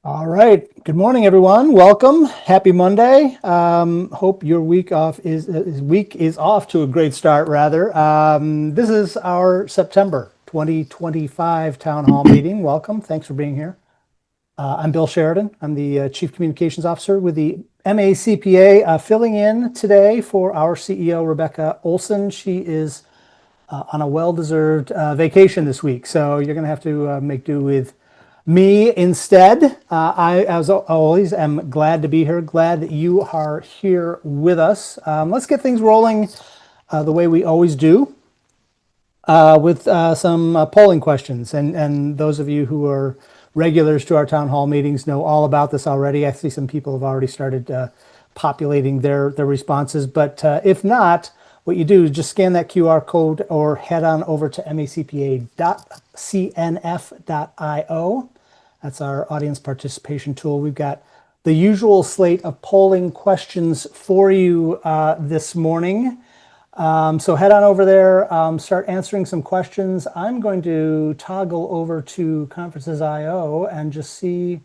All right. Good morning, everyone. Welcome. Happy Monday. Hope your week is off to a great start, rather. This is our September 2025 town hall meeting. Welcome. Thanks for being here. I'm Bill Sheridan. I'm the Chief Communications Officer with the MACPA, filling in today for our CEO, Rebecca Olson. She is on a well-deserved vacation this week, so you're going to have to make do with me instead. I, as always, am glad to be here. Glad that you are here with us. Let's get things rolling the way we always do with some polling questions. And those of you who are regulars to our town hall meetings know all about this already. I see some people have already started populating their responses. But if not, what you do is just scan that QR code or head on over to macpa.cnf.io. That's our audience participation tool. We've got the usual slate of polling questions for you this morning. So head on over there, start answering some questions. I'm going to toggle over to Conferences.io and just see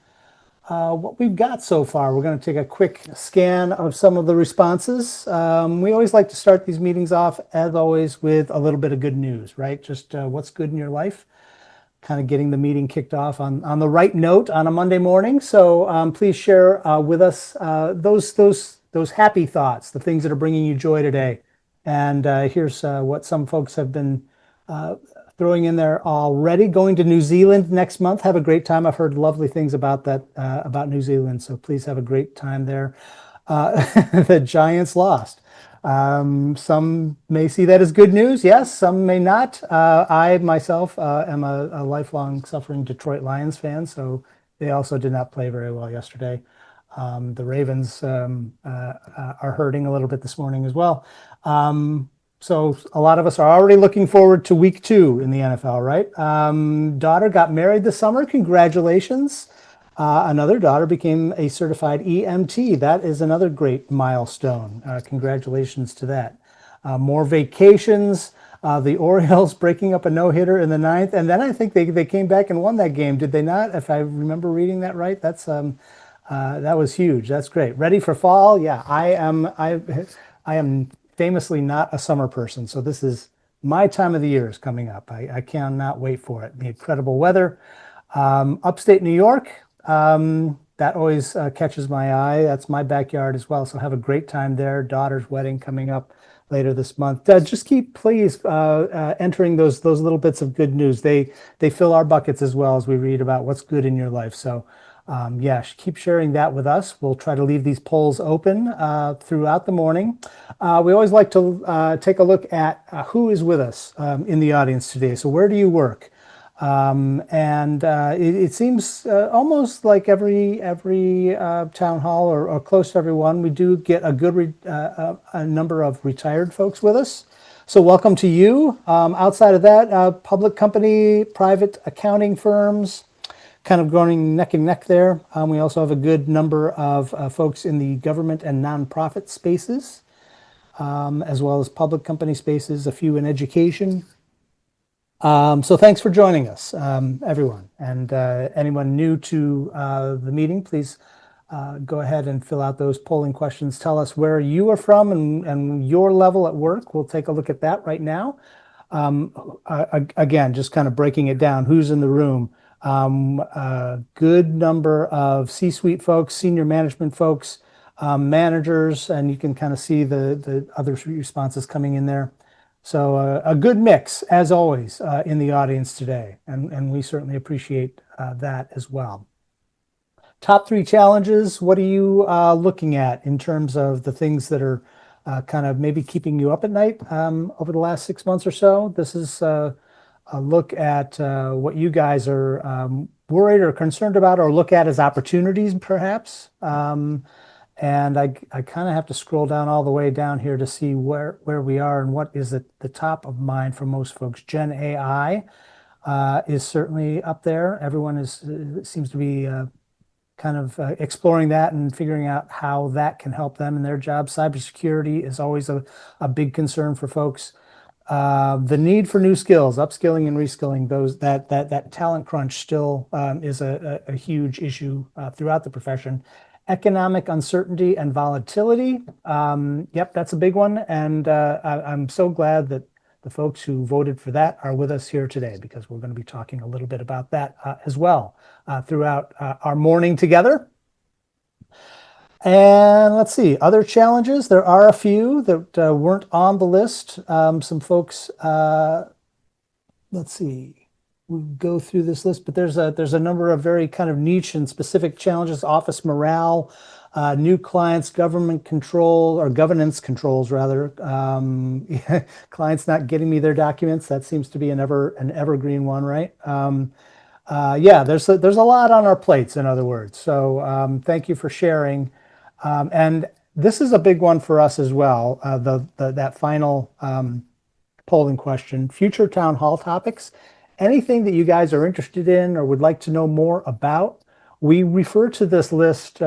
what we've got so far. We're going to take a quick scan of some of the responses. We always like to start these meetings off, as always, with a little bit of good news, right? Just what's good in your life. Kind of getting the meeting kicked off on the right note on a Monday morning. So please share with us those happy thoughts, the things that are bringing you joy today. And here's what some folks have been throwing in there already. Going to New Zealand next month. Have a great time. I've heard lovely things about that, about New Zealand. So please have a great time there. The Giants lost. Some may see that as good news. Yes, some may not. I myself am a lifelong suffering Detroit Lions fan, so they also did not play very well yesterday. The Ravens are hurting a little bit this morning as well. So a lot of us are already looking forward to week 2 in the NFL, right? Daughter got married this summer. Congratulations. Another daughter became a certified EMT. That is another great milestone. Congratulations to that. More vacations. The Orioles breaking up a no-hitter in the 9th, and then I think they came back and won that game. Did they not? If I remember reading that right, that was huge. That's great. Ready for fall? Yeah, I am famously not a summer person, so this is my time of the year is coming up. I cannot wait for it. The incredible weather. Upstate New York, that always catches my eye. That's my backyard as well. So have a great time there. Daughter's wedding coming up later this month. Just keep, please, entering those little bits of good news. They fill our buckets as well as we read about what's good in your life. So yeah, keep sharing that with us. We'll try to leave these polls open throughout the morning. We always like to take a look at who is with us in the audience today. So where do you work? And it seems almost like every town hall or close to everyone, we do get a good a number of retired folks with us. So welcome to you. Outside of that, public company, private accounting firms, kind of going neck and neck there. We also have a good number of folks in the government and nonprofit spaces, as well as public company spaces, a few in education. So thanks for joining us, everyone. And anyone new to the meeting, please go ahead and fill out those polling questions. Tell us where you are from and your level at work. We'll take a look at that right now. Again, just kind of breaking it down, who's in the room. A good number of C-suite folks, senior management folks, managers, and you can kind of see the other responses coming in there. So a good mix, as always, in the audience today, and we certainly appreciate that as well. Top 3 challenges, what are you looking at in terms of the things that are kind of maybe keeping you up at night over the last 6 months or so? This is a look at what you guys are worried or concerned about or look at as opportunities, perhaps. And I kind of have to scroll down all the way down here to see where we are and what is at the top of mind for most folks. Gen AI is certainly up there. Everyone seems to be kind of exploring that and figuring out how that can help them in their job. Cybersecurity is always a big concern for folks. The need for new skills, upskilling and reskilling, that talent crunch still is a huge issue throughout the profession. Economic uncertainty and volatility. Yep, that's a big one. And I'm so glad that the folks who voted for that are with us here today, because we're going to be talking a little bit about that as well throughout our morning together. And let's see, other challenges. There are a few that weren't on the list. Some folks, let's see, we go through this list, but there's a number of very kind of niche and specific challenges: office morale, new clients, government control or governance controls rather. Clients not getting me their documents. That seems to be an evergreen one, right? Yeah, there's a lot on our plates, in other words. So thank you for sharing. And this is a big one for us as well. That final polling question: future town hall topics. Anything that you guys are interested in or would like to know more about. We refer to this list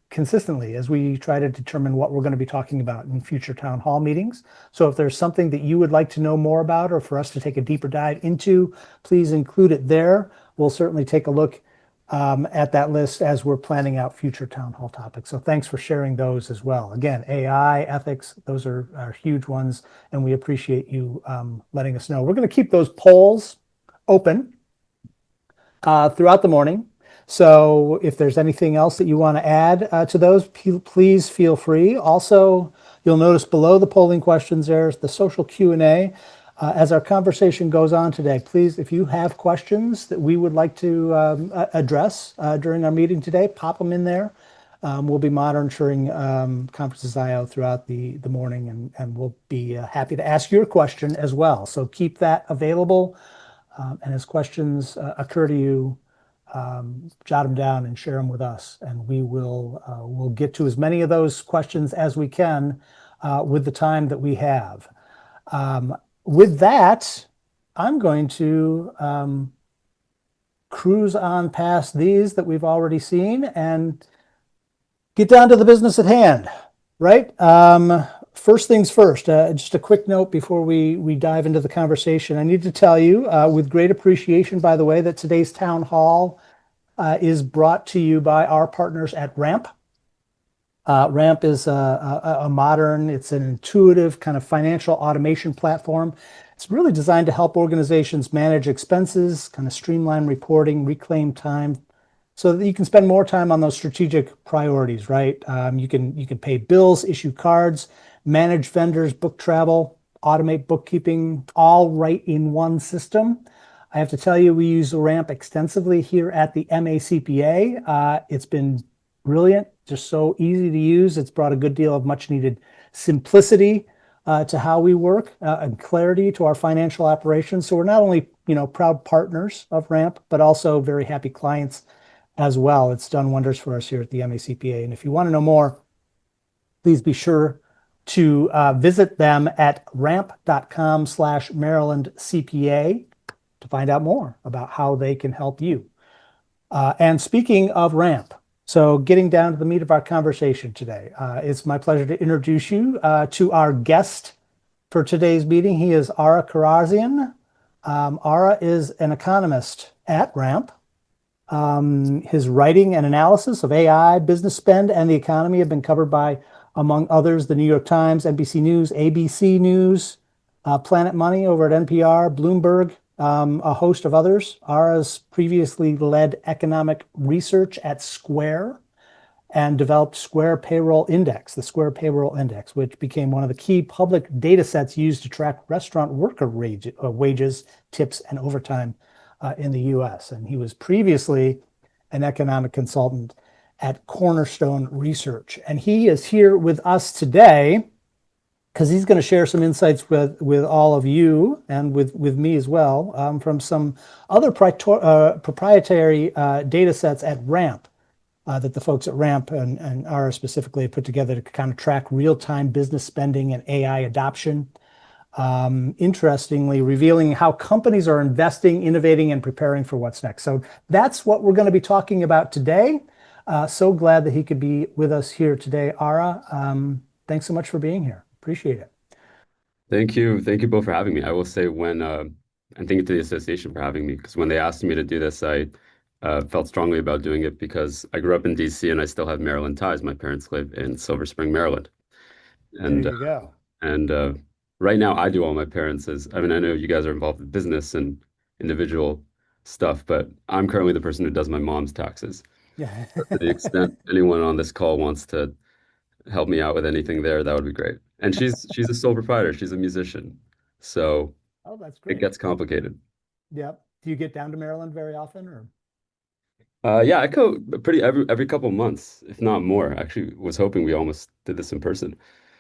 consistently as we try to determine what we're going to be talking about in future town hall meetings. So if there's something that you would like to know more about or for us to take a deeper dive into, please include it there. We'll certainly take a look at that list as we're planning out future town hall topics. So thanks for sharing those as well. Again, AI, ethics, those are huge ones, and we appreciate you letting us know. We're going to keep those polls open throughout the morning. So if there's anything else that you want to add to those, please feel free. Also, you'll notice below the polling questions, there's the social Q&A. As our conversation goes on today, please, if you have questions that we would like to address during our meeting today, pop them in there. We'll be monitoring Conferences IO throughout the morning, and we'll be happy to ask your question as well. So keep that available. And as questions occur to you, jot them down and share them with us. And we'll get to as many of those questions as we can with the time that we have. With that, I'm going to cruise on past these that we've already seen and get down to the business at hand, right? First things first, just a quick note before we dive into the conversation. I need to tell you, with great appreciation, by the way, that today's town hall is brought to you by our partners at Ramp. Ramp is a modern, it's an intuitive kind of financial automation platform. It's really designed to help organizations manage expenses, kind of streamline reporting, reclaim time, so that you can spend more time on those strategic priorities, right? You can pay bills, issue cards, manage vendors, book travel, automate bookkeeping, all right in one system. I have to tell you, we use Ramp extensively here at the MACPA. It's been brilliant, just so easy to use. It's brought a good deal of much needed simplicity to how we work and clarity to our financial operations. So we're not only, proud partners of Ramp, but also very happy clients as well. It's done wonders for us here at the MACPA. And if you want to know more, please be sure to visit them at ramp.com/MarylandCPA to find out more about how they can help you. And speaking of Ramp, so getting down to the meat of our conversation today, it's my pleasure to introduce you to our guest for today's meeting. He is Ara Karazian. Ara is an economist at Ramp. His writing and analysis of AI, business spend, and the economy have been covered by, among others, the New York Times, NBC News, ABC News, Planet Money over at NPR, Bloomberg, a host of others. Ara's previously led economic research at Square and developed Square Payroll Index, the Square Payroll Index, which became one of the key public data sets used to track restaurant worker wages, tips, and overtime in the US. And he was previously an economic consultant at Cornerstone Research. And he is here with us today because he's going to share some insights with all of you and with me as well from some other proprietary data sets at Ramp that the folks at Ramp and Ara specifically put together to kind of track real-time business spending and AI adoption. Interestingly, revealing how companies are investing, innovating, and preparing for what's next. So that's what we're going to be talking about today. So glad that he could be with us here today. Ara, thanks so much for being here. Appreciate it. Thank you both for having me. I will say and thank you to the association for having me because when they asked me to do this, I felt strongly about doing it because I grew up in DC and I still have Maryland ties. My parents live in Silver Spring, Maryland, There and you go. and right now I do all my parents' is. I mean, I know you guys are involved in business and individual stuff, but I'm currently the person who does my mom's taxes. Yeah. To the extent anyone on this call wants to help me out with anything there, that would be great. And she's a sole proprietor. She's a musician. So Oh, that's it great. gets complicated. Yep. Do you get down to Maryland very often or? Yeah, I go pretty every couple months, if not more. Actually, was hoping we almost did this in person,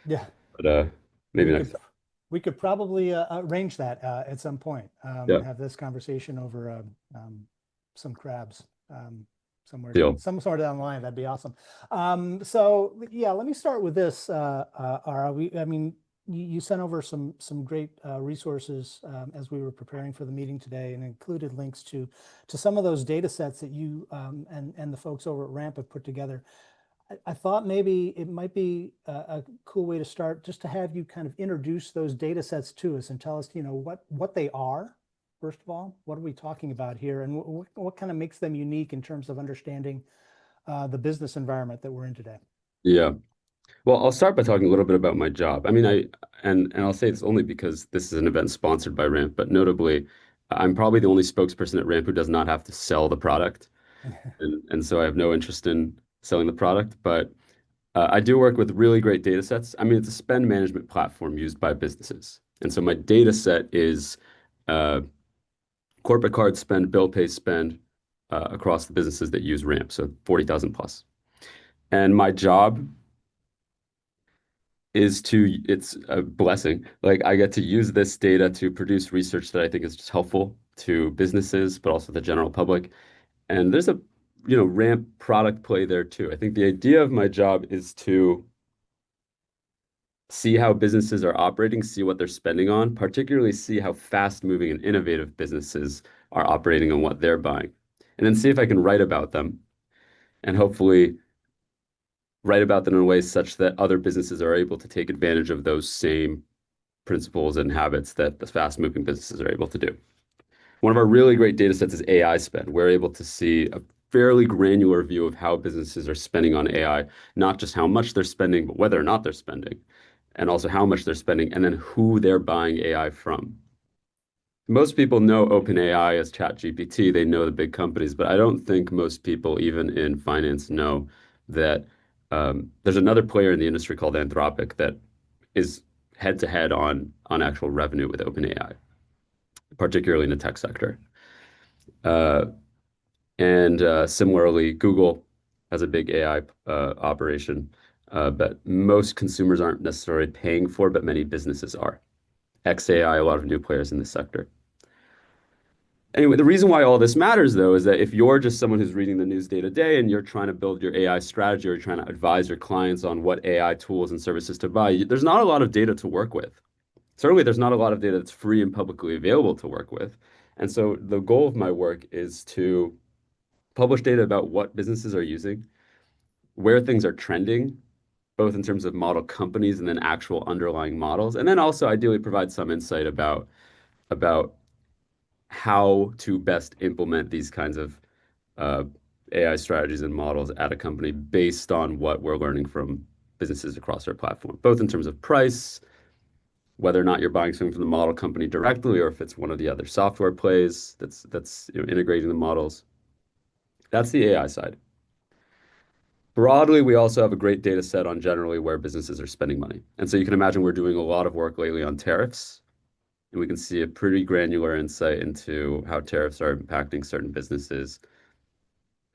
Yeah. but maybe We next could time. we could probably arrange that at some point. Yeah, Have this conversation over some crabs deal. somewhere down the line. That'd be awesome. So yeah, let me start with this. Ara, I mean, you sent over some great resources as we were preparing for the meeting today, and included links to some of those data sets that you and the folks over at Ramp have put together. I thought maybe it might be a cool way to start just to have you kind of introduce those data sets to us and tell us, what they are. First of all, what are we talking about here, and what kind of makes them unique in terms of understanding the business environment that we're in today? Yeah. Well, I'll start by talking a little bit about my job. I mean, and I'll say this only because this is an event sponsored by Ramp, but notably, I'm probably the only spokesperson at Ramp who does not have to sell the product, and so I have no interest in selling the product. But I do work with really great data sets. I mean, it's a spend management platform used by businesses, and so my data set is uh, corporate card spend, bill pay spend across the businesses that use Ramp, so 40,000 plus. And my job it's a blessing. Like I get to use this data to produce research that I think is just helpful to businesses, but also the general public. And there's a, Ramp product play there too. I think the idea of my job is to see how businesses are operating, see what they're spending on, particularly see how fast moving and innovative businesses are operating and what they're buying. And then see if I can write about them and hopefully write about them in ways such that other businesses are able to take advantage of those same principles and habits that the fast moving businesses are able to do. One of our really great data sets is AI spend. We're able to see a fairly granular view of how businesses are spending on AI, not just how much they're spending, but whether or not they're spending, and also how much they're spending, and then who they're buying AI from. Most people know OpenAI as ChatGPT. They know the big companies, but I don't think most people, even in finance, know that there's another player in the industry called Anthropic that is head to head on actual revenue with OpenAI, particularly in the tech sector. Uh, and similarly, Google has a big AI operation, but most consumers aren't necessarily paying for, but many businesses are. XAI, a lot of new players in this sector. Anyway, the reason why all this matters, though, is that if you're just someone who's reading the news day to day and you're trying to build your AI strategy or you're trying to advise your clients on what AI tools and services to buy, there's not a lot of data to work with. Certainly, there's not a lot of data that's free and publicly available to work with. And so the goal of my work is to publish data about what businesses are using, where things are trending, both in terms of model companies and then actual underlying models, and then also ideally provide some insight about how to best implement these kinds of uh, AI strategies and models at a company based on what we're learning from businesses across our platform, both in terms of price, whether or not you're buying something from the model company directly or if it's one of the other software plays that's integrating the models. That's the AI side. Broadly, we also have a great data set on generally where businesses are spending money. And so you can imagine we're doing a lot of work lately on tariffs, and we can see a pretty granular insight into how tariffs are impacting certain businesses.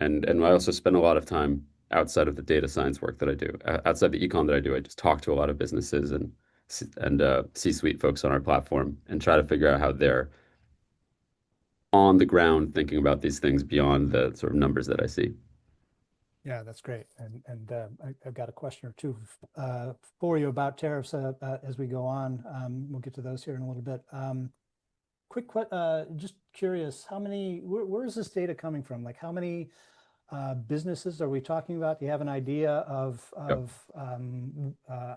And I also spend a lot of time outside of the data science work that I do, outside the econ that I do. I just talk to a lot of businesses and C-suite folks on our platform and try to figure out how they're on the ground thinking about these things beyond the sort of numbers that I see. Yeah, that's great. And I've got a question or two for you about tariffs as we go on. We'll get to those here in a little bit. Just curious, where is this data coming from? Like how many businesses are we talking about? Do you have an idea of Yep.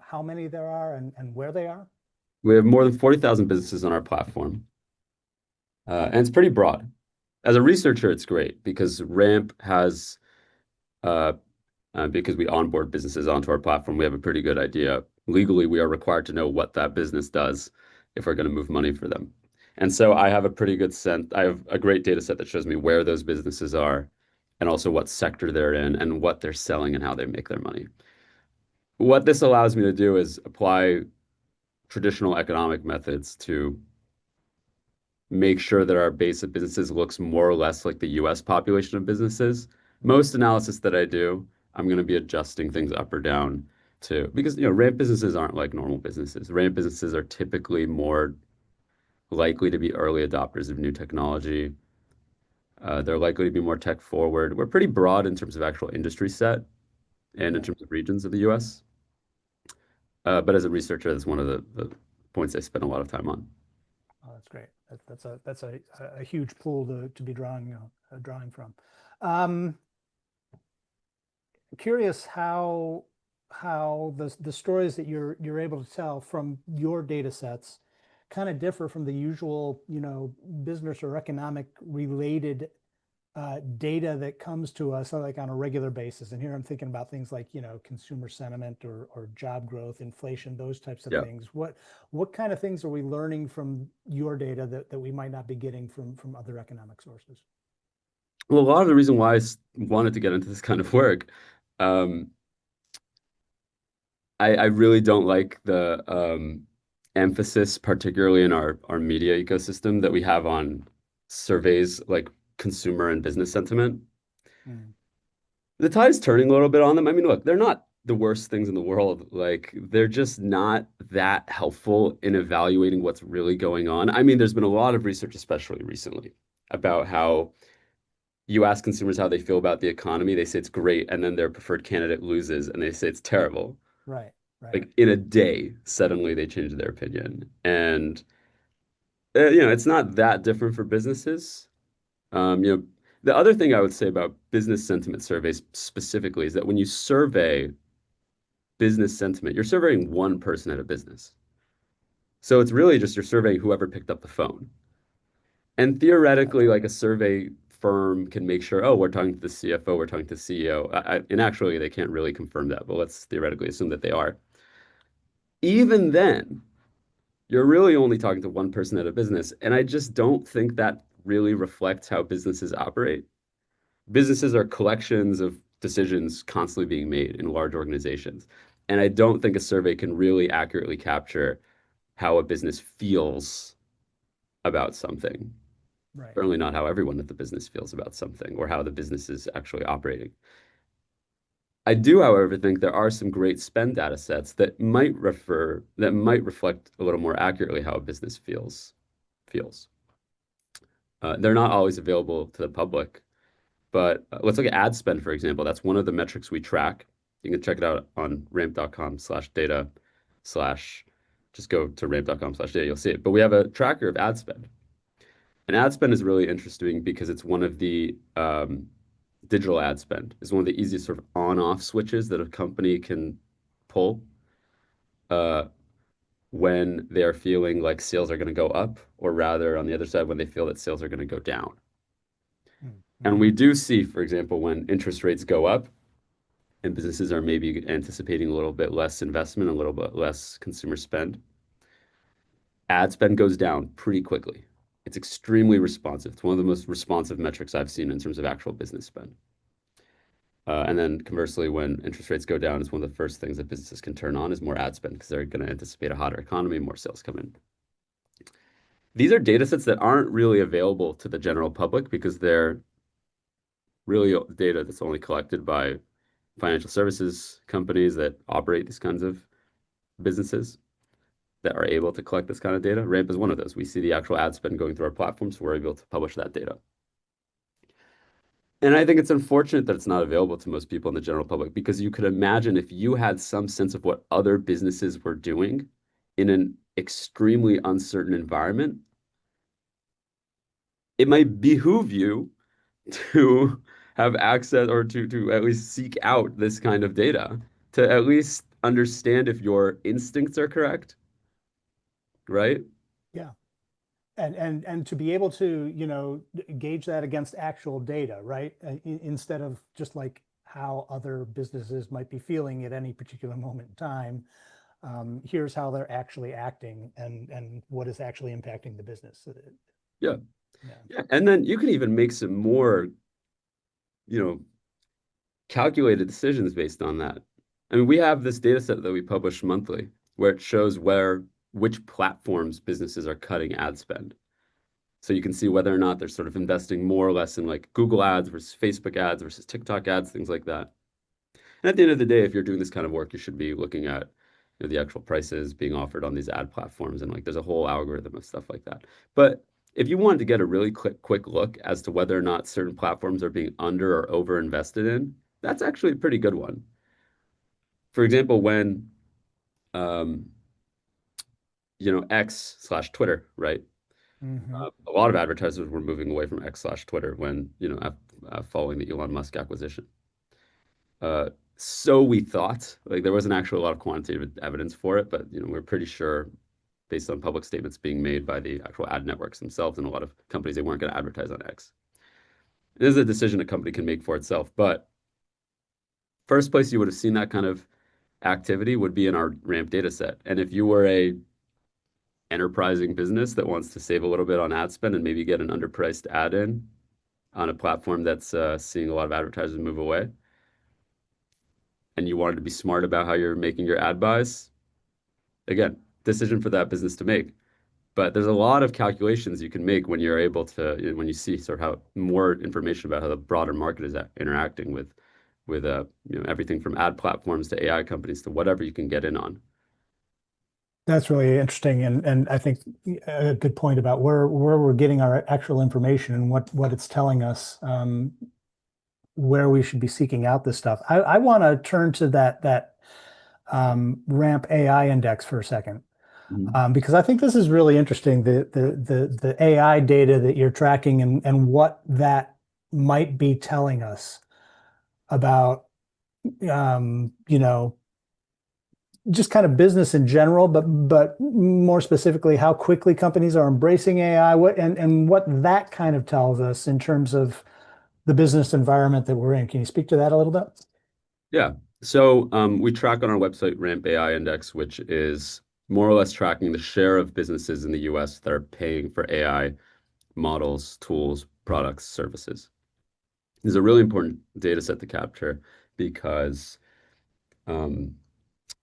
how many there are and where they are? We have more than 40,000 businesses on our platform, and it's pretty broad. As a researcher, it's great because Ramp has, uh, because we onboard businesses onto our platform, we have a pretty good idea. Legally, we are required to know what that business does if we're going to move money for them. And so I have a pretty good sense. I have a great data set that shows me where those businesses are and also what sector they're in and what they're selling and how they make their money. What this allows me to do is apply traditional economic methods to make sure that our base of businesses looks more or less like the US population of businesses. Most analysis that I do, I'm going to be adjusting things up or down to because ramp businesses aren't like normal businesses. Ramp businesses are typically more likely to be early adopters of new technology. They're likely to be more tech forward. We're pretty broad in terms of actual industry set and in Right. terms of regions of the US. But as a researcher, that's one of the points I spend a lot of time on. Oh, that's great. That's a huge pool to be drawing from. Um, Curious how the stories that you're able to tell from your data sets kind of differ from the usual, business or economic related data that comes to us like on a regular basis. And here I'm thinking about things like, consumer sentiment or job growth, inflation, those types of Yeah. things. What kind of things are we learning from your data that we might not be getting from other economic sources? Well, a lot of the reason why wanted to get into this kind of work, um, I really don't like the emphasis, particularly in our media ecosystem, that we have on surveys like consumer and business sentiment. Mm, The tide's turning a little bit on them. I mean, look, they're not the worst things in the world. Like, they're just not that helpful in evaluating what's really going on. I mean, there's been a lot of research, especially recently, about how you ask consumers how they feel about the economy, they say it's great, and then their preferred candidate loses, and they say it's terrible. right, right, Like in a day, suddenly they change their opinion. And it's not that different for businesses. The other thing I would say about business sentiment surveys specifically is that when you survey business sentiment, you're surveying one person at a business. So it's really just you're surveying whoever picked up the phone. And theoretically, gotcha. like a survey firm can make sure, oh, we're talking to the CFO, we're talking to the CEO. And actually, they can't really confirm that, but let's theoretically assume that they are. Even then, you're really only talking to one person at a business. And I just don't think that really reflects how businesses operate. Businesses are collections of decisions constantly being made in large organizations. And I don't think a survey can really accurately capture how a business feels about something. Right. Certainly not how everyone at the business feels about something or how the business is actually operating. I do, however, think there are some great spend data sets that might reflect a little more accurately how a business feels. They're not always available to the public, but let's look at ad spend, for example. That's one of the metrics we track. You can check it out on ramp.com/data slash, just go to ramp.com/data, you'll see it. But we have a tracker of ad spend. And ad spend is really interesting because it's one of the digital ad spend is one of the easiest sort of on-off switches that a company can pull uh, when they're feeling like sales are going to go up, or rather, on the other side, when they feel that sales are going to go down. And Mm-hmm. we do see, for example, when interest rates go up and businesses are maybe anticipating a little bit less investment, a little bit less consumer spend, ad spend goes down pretty quickly. It's extremely responsive. It's one of the most responsive metrics I've seen in terms of actual business spend. And then conversely, when interest rates go down, it's one of the first things that businesses can turn on is more ad spend because they're going to anticipate a hotter economy, more sales come in. These are data sets that aren't really available to the general public because they're really data that's only collected by financial services companies that operate these kinds of businesses that are able to collect this kind of data. Ramp is one of those. We see the actual ad spend going through our platform, so we're able to publish that data. And I think it's unfortunate that it's not available to most people in the general public because you could imagine if you had some sense of what other businesses were doing in an extremely uncertain environment, it might behoove you to have access or to at least seek out this kind of data to at least understand if your instincts are correct right? Yeah. And to be able to, gauge that against actual data, right? Instead of just like how other businesses might be feeling at any particular moment in time. Here's how they're actually acting and what is actually impacting the business. Yeah. Yeah. Yeah. And then you can even make some more, you know, calculated decisions based on that. I mean, we have this data set that we publish monthly where it shows which platforms businesses are cutting ad spend. So you can see whether or not they're sort of investing more or less in like Google ads versus Facebook ads versus TikTok ads, things like that. And at the end of the day, if you're doing this kind of work, you should be looking at the actual prices being offered on these ad platforms, and like there's a whole algorithm of stuff like that. But if you wanted to get a really quick look as to whether or not certain platforms are being under or over invested in, that's actually a pretty good one. For example, when um, X/Twitter, right? Hmm. A lot of advertisers were moving away from X/Twitter when, following the Elon Musk acquisition. So we thought, like there wasn't actually a lot of quantitative evidence for it, but we're pretty sure based on public statements being made by the actual ad networks themselves and a lot of companies, they weren't going to advertise on X. It is a decision a company can make for itself, but first place you would have seen that kind of activity would be in our RAMP data set. And if you were a enterprising business that wants to save a little bit on ad spend and maybe get an underpriced ad in on a platform that's seeing a lot of advertisers move away, and you wanted to be smart about how you're making your ad buys, again, decision for that business to make. But there's a lot of calculations you can make when you're able to, when you see sort of how more information about how the broader market is interacting with everything from ad platforms to AI companies to whatever you can get in on. That's really interesting, and I think a good point about where we're getting our actual information and what it's telling us, where we should be seeking out this stuff. I want to turn to that RAMP AI index for a second, Mhm. because I think this is really interesting. The AI data that you're tracking and what that might be telling us about, um, you know, just kind of business in general, but more specifically, how quickly companies are embracing AI, and what that kind of tells us in terms of the business environment that we're in. Can you speak to that a little bit? Yeah. So we track on our website RAMP AI Index, which is more or less tracking the share of businesses in the US that are paying for AI models, tools, products, services. This is a really important data set to capture because um,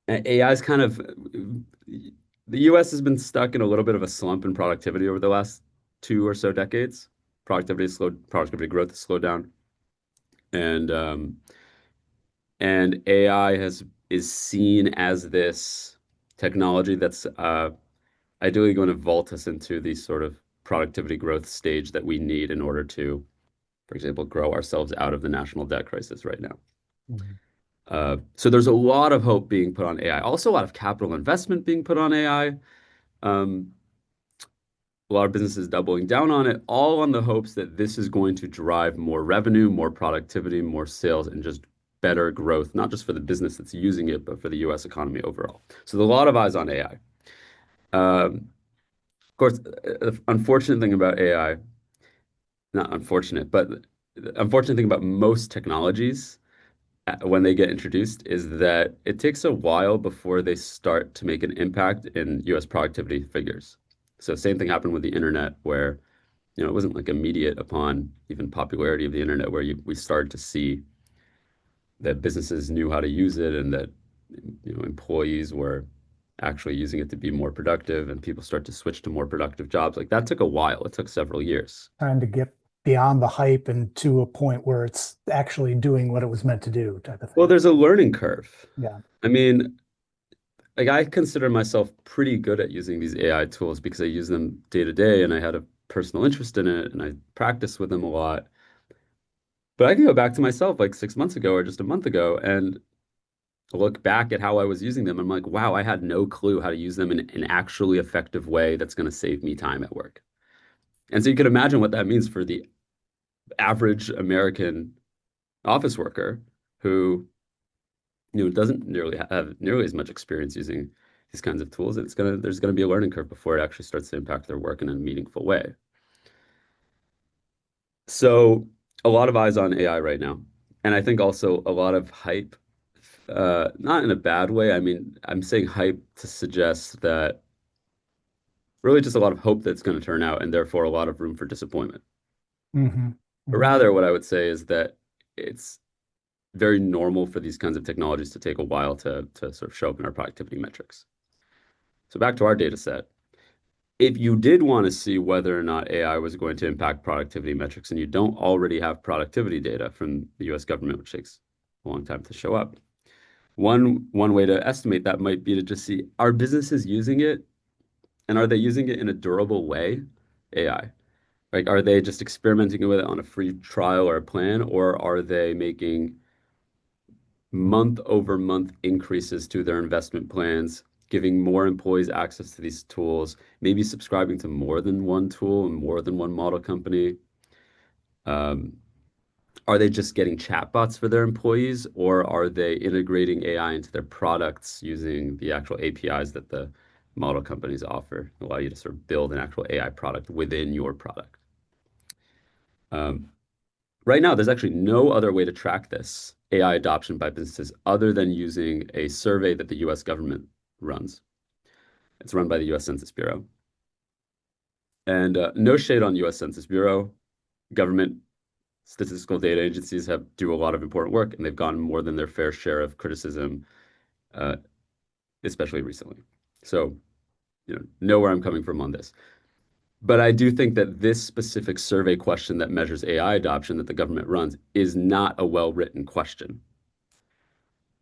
AI is kind of the US has been stuck in a little bit of a slump in productivity over the last 2 or so decades. Productivity growth has slowed down, and AI is seen as this technology that's ideally going to vault us into the sort of productivity growth stage that we need in order to, for example, grow ourselves out of the national debt crisis right now. Mhm. So there's a lot of hope being put on AI. Also, a lot of capital investment being put on AI. Um, a lot of businesses doubling down on it, all on the hopes that this is going to drive more revenue, more productivity, more sales, and just better growth, not just for the business that's using it, but for the US economy overall. So there's a lot of eyes on AI. Of course, the unfortunate thing about AI, not unfortunate, but the unfortunate thing about most technologies when they get introduced is that it takes a while before they start to make an impact in US productivity figures. So same thing happened with the internet where it wasn't like immediate upon even popularity of the internet where we started to see that businesses knew how to use it and that employees were actually using it to be more productive and people start to switch to more productive jobs. Like that took a while. It took several years. Trying to get beyond the hype and to a point where it's actually doing what it was meant to do, type of Well, thing. there's a learning curve. Yeah. I mean, like I consider myself pretty good at using these AI tools because I use them day to day and I had a personal interest in it and I practice with them a lot. But I can go back to myself like 6 months ago or just a month ago and look back at how I was using them. I'm like, wow, I had no clue how to use them in an actually effective way that's going to save me time at work. And so you can imagine what that means for the average American office worker who doesn't nearly have nearly as much experience using these kinds of tools, there's gonna be a learning curve before it actually starts to impact their work in a meaningful way. So a lot of eyes on AI right now, and I think also a lot of hype, not in a bad way. I mean, I'm saying hype to suggest that really just a lot of hope that's going to turn out, and therefore a lot of room for disappointment. Hmm. But Hmm. rather, what I would say is that it's very normal for these kinds of technologies to take a while to sort of show up in our productivity metrics. So back to our data set. If you did want to see whether or not AI was going to impact productivity metrics, and you don't already have productivity data from the US government, which takes a long time to show up, one way to estimate that might be to just see, are businesses using it, and are they using it in a durable way, AI? Like, are they just experimenting with it on a free trial or a plan, or are they making month over month increases to their investment plans, giving more employees access to these tools, maybe subscribing to more than one tool and more than one model company? Um, are they just getting chatbots for their employees, or are they integrating AI into their products using the actual APIs that the model companies offer, allow you to sort of build an actual AI product within your product? Um, Right now, there's actually no other way to track this AI adoption by businesses other than using a survey that the US government runs. It's run by the US Census Bureau. And no shade on US Census Bureau. Government statistical data agencies do a lot of important work, and they've gotten more than their fair share of criticism, uh, especially recently. So, know where I'm coming from on this. But I do think that this specific survey question that measures AI adoption that the government runs is not a well-written question.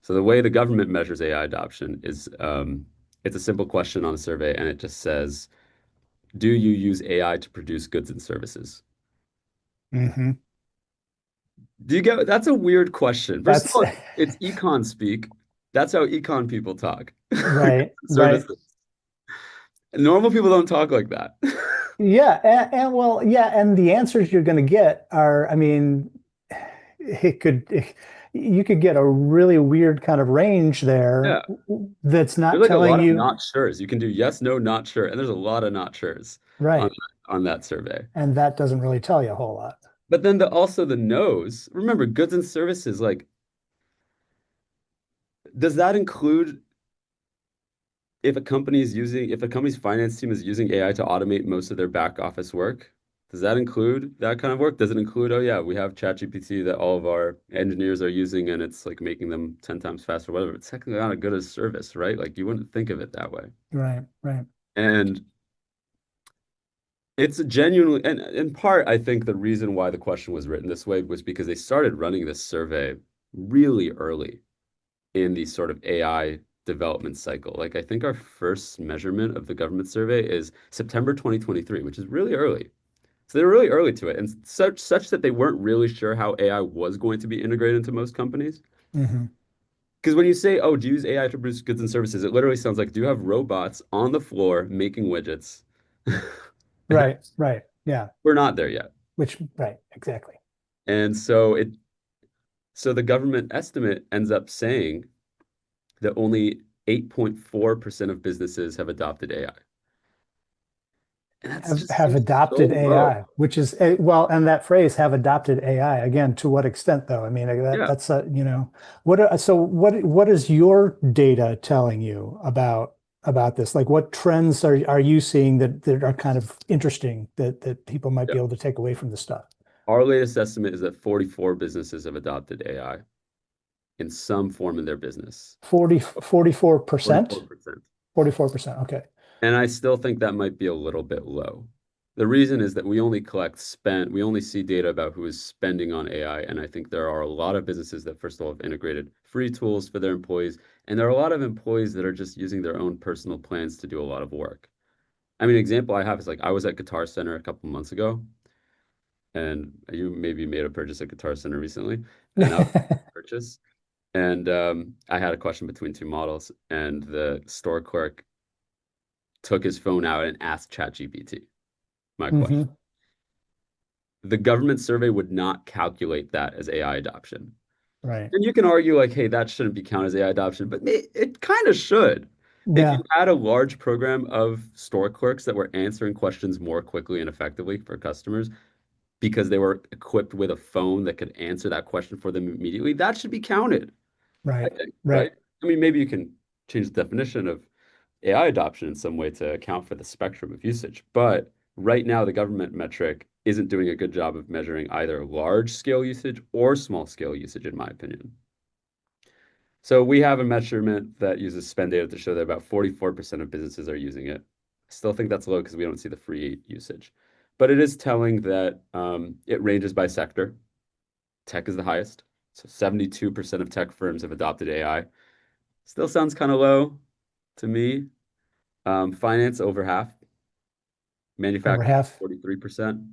So the way the government measures AI adoption is it's a simple question on a survey, and it just says, do you use AI to produce goods and services? Hmm. Do you get that's a weird question. First of That's all, it's econ speak. That's how econ people talk. right, right. Services. Normal people don't talk like that. Yeah, and well, yeah, and the answers you're going to get are, I mean, it could, you could get a really weird kind of range there Yeah. that's There's not like a telling lot of you, not sures. You can do yes, no, not sure. And there's a lot of not sures on right. on that survey. And that doesn't really tell you a whole lot. But then also the no's. Remember, goods and services, like, does that include if a company's finance team is using AI to automate most of their back office work? Does that include that kind of work? Does it include, oh yeah, we have ChatGPT that all of our engineers are using and it's like making them 10 times faster, whatever. It's technically not a good as service, right? Like you wouldn't think of it that way. Right, right. And it's genuinely, and in part, I think the reason why the question was written this way was because they started running this survey really early in the sort of AI development cycle. Like I think our first measurement of the government survey is September 2023, which is really early. So they were really early to it, and such that they weren't really sure how AI was going to be integrated into most companies. Hmm. Because when you say, "Oh, do you use AI to produce goods and services?" It literally sounds like, "Do you have robots on the floor making widgets?" Right, right. Yeah. We're not there yet. Which, right, exactly. And so the government estimate ends up saying that only 8.4% of businesses have adopted AI. And that just Have seems so adopted low. AI, which is well, and that phrase "have adopted AI" again. To what extent, though? I mean, Yeah. that's so what is your data telling you about this? Like, what trends are you seeing that are kind of interesting that people might Yeah. be able to take away from this stuff? Our latest estimate is that 44 businesses have adopted AI in some form in their business. 44%, 44%. 44%. Okay. And I still think that might be a little bit low. The reason is that we only see data about who is spending on AI. And I think there are a lot of businesses that, first of all, have integrated free tools for their employees. And there are a lot of employees that are just using their own personal plans to do a lot of work. I mean, an example I have is like I was at Guitar Center a couple months ago, and you maybe made a purchase at Guitar Center recently, and I was purchase, and I had a question between two models, and the store clerk took his phone out and asked ChatGPT my question. Hmm. The government survey would not calculate that as AI adoption. Right. And you can argue like, hey, that shouldn't be counted as AI adoption, but it kind of should. If you Yeah. had a large program of store clerks that were answering questions more quickly and effectively for customers because they were equipped with a phone that could answer that question for them immediately, that should be counted, I Right. think, Right. right? I mean, maybe you can change the definition of AI adoption in some way to account for the spectrum of usage. But right now, the government metric isn't doing a good job of measuring either large scale usage or small scale usage, in my opinion. So we have a measurement that uses spend data to show that about 44% of businesses are using it. I still think that's low because we don't see the free usage. But it is telling that it ranges by sector. Tech is the highest. So 72% of tech firms have adopted AI. Still sounds kind of low to me. Finance over half, Over manufacturing half. 43%.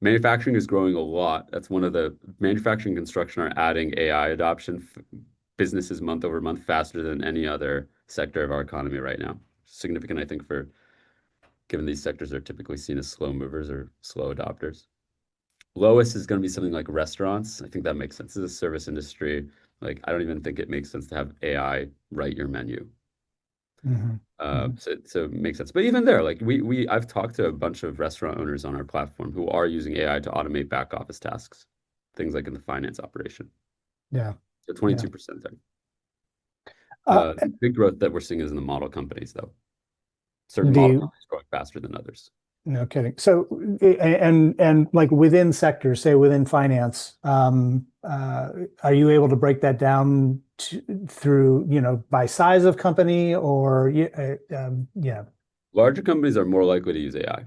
Manufacturing is growing a lot. That's one of the manufacturing and construction are adding AI adoption businesses month over month faster than any other sector of our economy right now. Significant, I think, for given these sectors are typically seen as slow movers or slow adopters. Lowest is going to be something like restaurants. I think that makes sense. This is a service industry. Like, I don't even think it makes sense to have AI write your menu. Hmm. Hmm. So it makes sense. But even there, like I've talked to a bunch of restaurant owners on our platform who are using AI to automate back office tasks, things like in the finance operation. Yeah. So Yeah. 22% there. Uh, Big growth that we're seeing is in the model companies, though. Certain do model you, companies growing faster than others. no kidding. So, and like within sectors, say within finance, are you able to break that down through, by size of company or, yeah, Larger companies are more likely to use AI.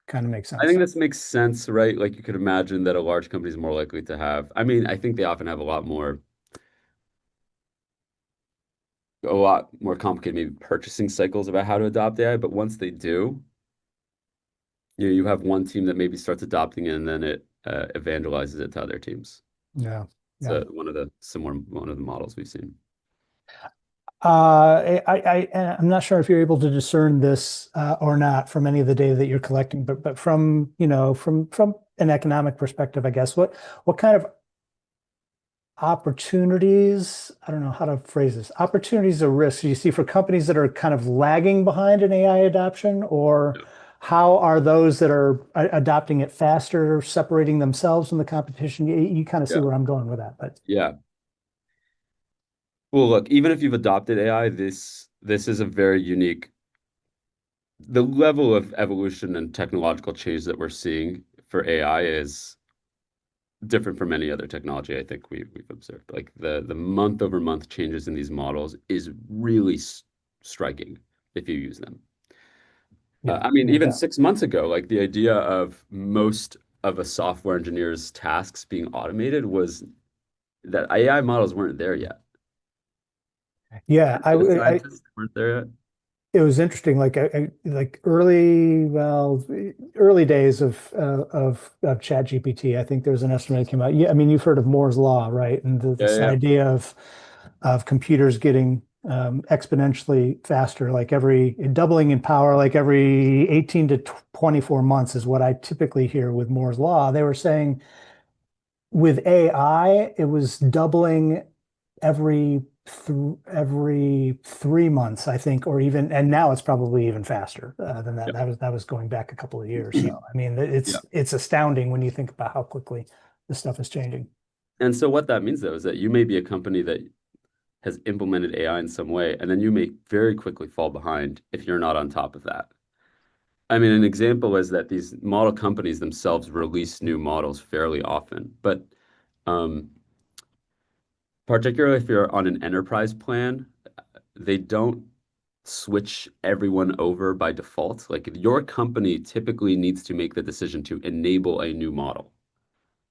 kind of makes I think sense. this makes sense, right? Like you could imagine that a large company is more likely to have, I mean, I think they often have a lot more complicated maybe purchasing cycles about how to adopt AI, but once they do, you have one team that maybe starts adopting it and then it evangelizes it to other teams. Yeah. It's Yeah. one of the models we've seen. I'm not sure if you're able to discern this or not from any of the data that you're collecting, but from, from an economic perspective, I guess, what kind of opportunities, I don't know how to phrase this, opportunities or risks you see for companies that are kind of lagging behind in AI adoption, or how are those that are adopting it faster separating themselves from the competition? You kind of see Yeah. where I'm going with that, but Yeah. Well, look, even if you've adopted AI, this is a very unique the level of evolution and technological change that we're seeing for AI is different from any other technology I think we've observed. Like the month over month changes in these models is really striking if you use them. yeah, I mean, no even doubt. 6 months ago, like the idea of most of a software engineer's tasks being automated was that AI models weren't there yet. Yeah, Data scientists weren't there yet. it was interesting. Like like early days of Chat GPT. I think there was an estimate that came out. Yeah, I mean, you've heard of Moore's law, right? And Yeah, this yeah, idea of computers getting exponentially faster, like every doubling in power, like every 18 to 24 months is what I typically hear with Moore's law. They were saying with AI, it was doubling every 3 months, I think, or even, and now it's probably even faster than that. yeah, That was going back a couple of years. So I mean, yeah. it's astounding when you think about how quickly this stuff is changing. And so what that means though is that you may be a company that has implemented AI in some way, and then you may very quickly fall behind if you're not on top of that. I mean, an example is that these model companies themselves release new models fairly often, but um, particularly if you're on an enterprise plan, they don't switch everyone over by default. Like your company typically needs to make the decision to enable a new model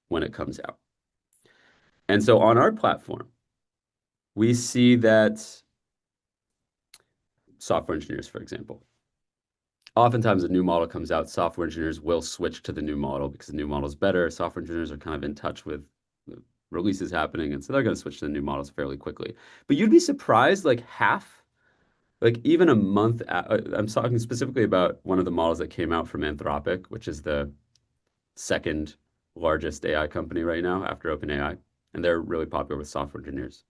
when it comes out. And so on our platform, we see that software engineers, for example, oftentimes a new model comes out, software engineers will switch to the new model because the new model is better. Software engineers are kind of in touch with the releases happening, and so they're going to switch to the new models fairly quickly. But you'd be surprised, like half, like even a month. I'm talking specifically about one of the models that came out from Anthropic, which is the second largest AI company right now after OpenAI, and they're really popular with software engineers.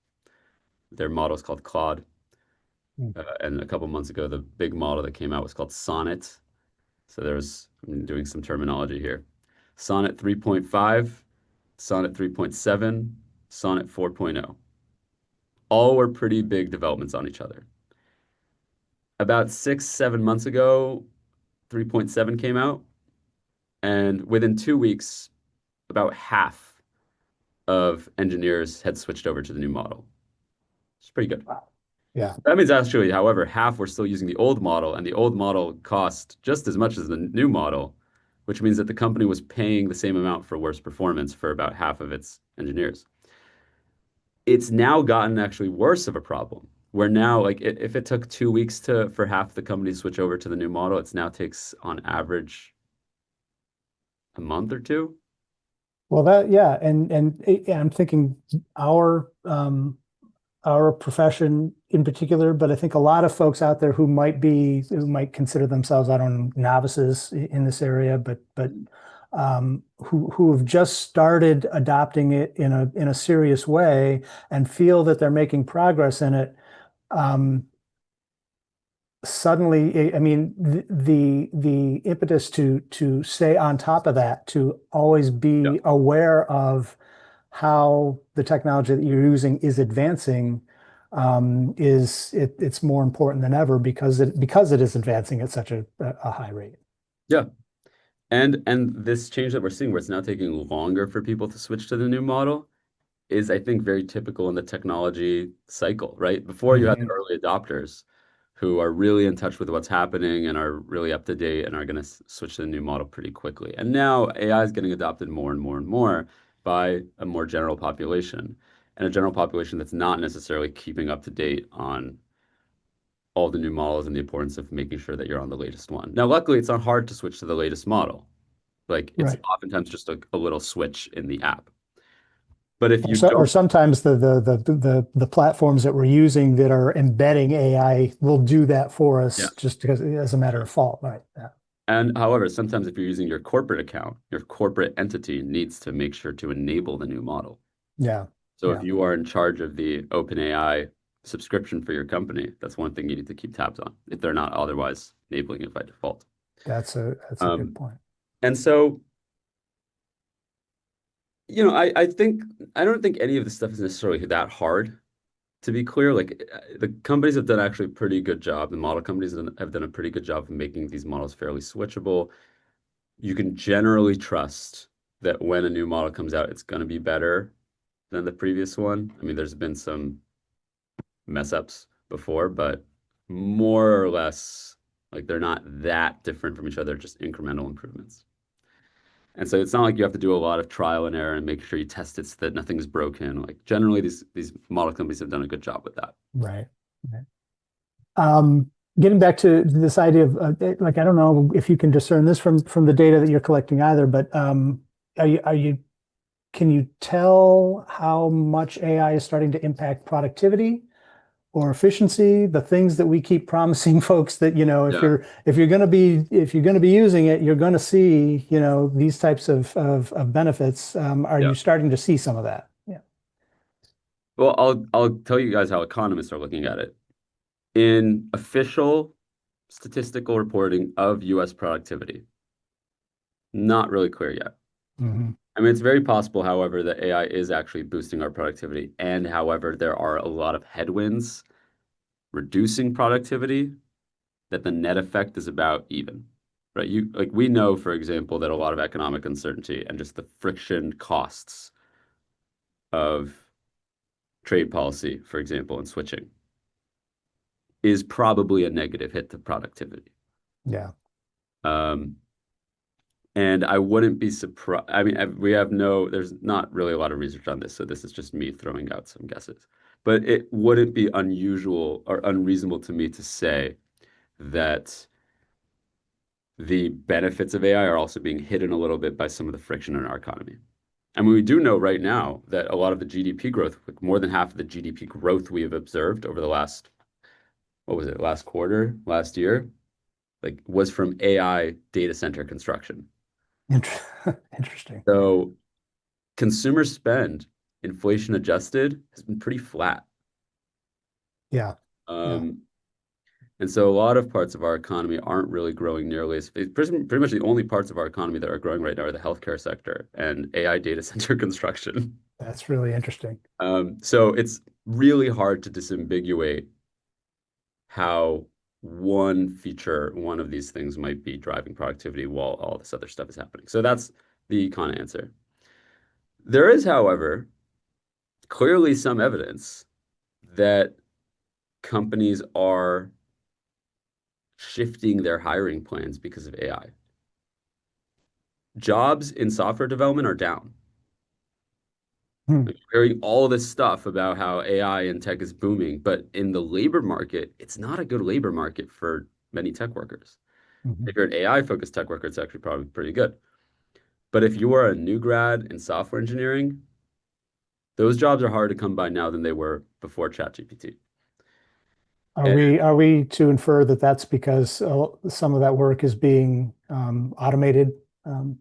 Their model is called Claude. Mm. And a couple months ago, the big model that came out was called Sonnet. So I'm doing some terminology here. Sonnet 3.5, Sonnet 3.7, Sonnet 4.0. All were pretty big developments on each other. About 6, 7 months ago, 3.7 came out, and within 2 weeks, about half of engineers had switched over to the new model. It's pretty good. Wow. Yeah. That means actually, however, half were still using the old model, and the old model cost just as much as the new model, which means that the company was paying the same amount for worse performance for about half of its engineers. It's now gotten actually worse of a problem. Where now, like, if it took 2 weeks for half the company to switch over to the new model, it now takes on average a month or two. Well, yeah, I'm thinking our our profession in particular, but I think a lot of folks out there who might consider themselves, I don't know, novices in this area, but who have just started adopting it in a serious way and feel that they're making progress in it. Um, Suddenly, I mean, the impetus to stay on top of that, to always Yeah. be aware of how the technology that you're using is advancing, it's more important than ever because it is advancing at such a high rate. Yeah. And this change that we're seeing, where it's now taking longer for people to switch to the new model, is I think very typical in the technology cycle, right? Before you had the Mhm. early adopters who are really in touch with what's happening and are really up to date and are going to switch to the new model pretty quickly. And now AI is getting adopted more and more and more by a more general population, and a general population that's not necessarily keeping up to date on all the new models and the importance of making sure that you're on the latest one. Now, luckily, it's not hard to switch to the latest model. Like, it's Right. oftentimes just a little switch in the app. But if Or, you so, or don't, sometimes the platforms that we're using that are embedding AI will do that for yeah. us just because as a matter of fault. Right. Yeah. And however, sometimes if you're using your corporate account, your corporate entity needs to make sure to enable the new model. Yeah. So if Yeah. you are in charge of the OpenAI subscription for your company, that's one thing you need to keep tabs on if they're not otherwise enabling it by default. That's a good Um, point. and so, I think I don't think any of this stuff is necessarily that hard. To be clear, like the companies have done actually a pretty good job. The model companies have done a pretty good job of making these models fairly switchable. You can generally trust that when a new model comes out, it's going to be better than the previous one. I mean, there's been some mess ups before, but more or less, like they're not that different from each other, just incremental improvements. And so it's not like you have to do a lot of trial and error and make sure you test it so that nothing's broken. Like generally, these model companies have done a good job with that. Right. Right. Um, Getting back to this idea of like, I don't know if you can discern this from the data that you're collecting either, but are you can you tell how much AI is starting to impact productivity or efficiency, the things that we keep promising folks that, Yeah. if you're going to be using it, you're going to see, these types of benefits. Are Yeah. you starting to see some of that? Yeah. Well, I'll tell you guys how economists are looking at it. In official statistical reporting of US productivity, not really clear yet. Hmm. I mean, it's very possible, however, that AI is actually boosting our productivity. And however, there are a lot of headwinds reducing productivity that the net effect is about even. Right? We know, for example, that a lot of economic uncertainty and just the friction costs of trade policy, for example, and switching is probably a negative hit to productivity. Yeah. Um, and I wouldn't be surprised. I mean, there's not really a lot of research on this, so this is just me throwing out some guesses. But it wouldn't be unusual or unreasonable to me to say that the benefits of AI are also being hidden a little bit by some of the friction in our economy. I mean, we do know right now that a lot of the GDP growth, like more than half of the GDP growth we have observed over the what was it, last quarter, last year, like was from AI data center construction. Interesting. So consumer spend, inflation adjusted, has been pretty flat. Yeah. Yeah. Um, And so a lot of parts of our economy aren't really growing nearly as pretty much the only parts of our economy that are growing right now are the healthcare sector and AI data center construction. That's really interesting. So it's really hard to disambiguate how one feature, one of these things might be driving productivity while all this other stuff is happening. So that's the econ answer. There is, however, clearly some evidence that companies are shifting their hiring plans because of AI. Jobs in software development are down. Hmm. Hearing all this stuff about how AI and tech is booming, but in the labor market, it's not a good labor market for many tech workers. Mhm. If you're an AI-focused tech worker, it's actually probably pretty good. But if you are a new grad in software engineering, those jobs are harder to come by now than they were before ChatGPT. Are And we to infer that that's because some of that work is being automated? Um,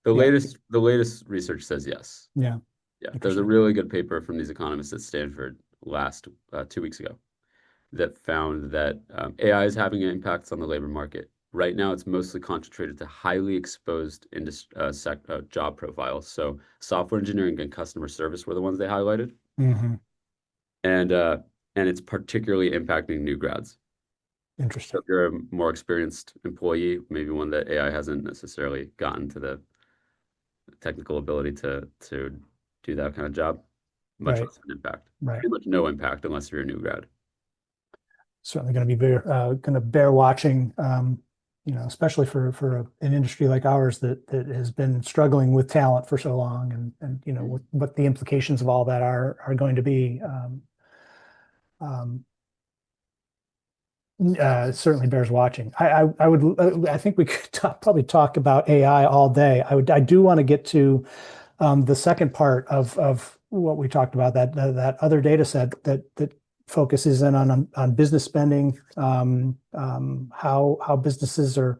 the yeah, latest research says yes. yeah, Yeah, there's a interesting. really good paper from these economists at Stanford last 2 weeks ago that found that AI is having impacts on the labor market. Right now, it's mostly concentrated to highly exposed job profiles. So software engineering and customer service were the ones they highlighted, Hmm. and uh, and it's particularly impacting new grads. So Interesting. if you're a more experienced employee, maybe one that AI hasn't necessarily gotten to the technical ability to do that kind of job, much Right, less of an impact. right. Pretty much no impact unless you're a new grad. Certainly going to be going to bear watching. Especially for an industry like ours that has been struggling with talent for so long, and what the implications of all that are going to be. Um, certainly bears watching. I think we could probably talk about AI all day. I do want to get to the second part of what we talked about, that other data set that focuses in on business spending, how businesses are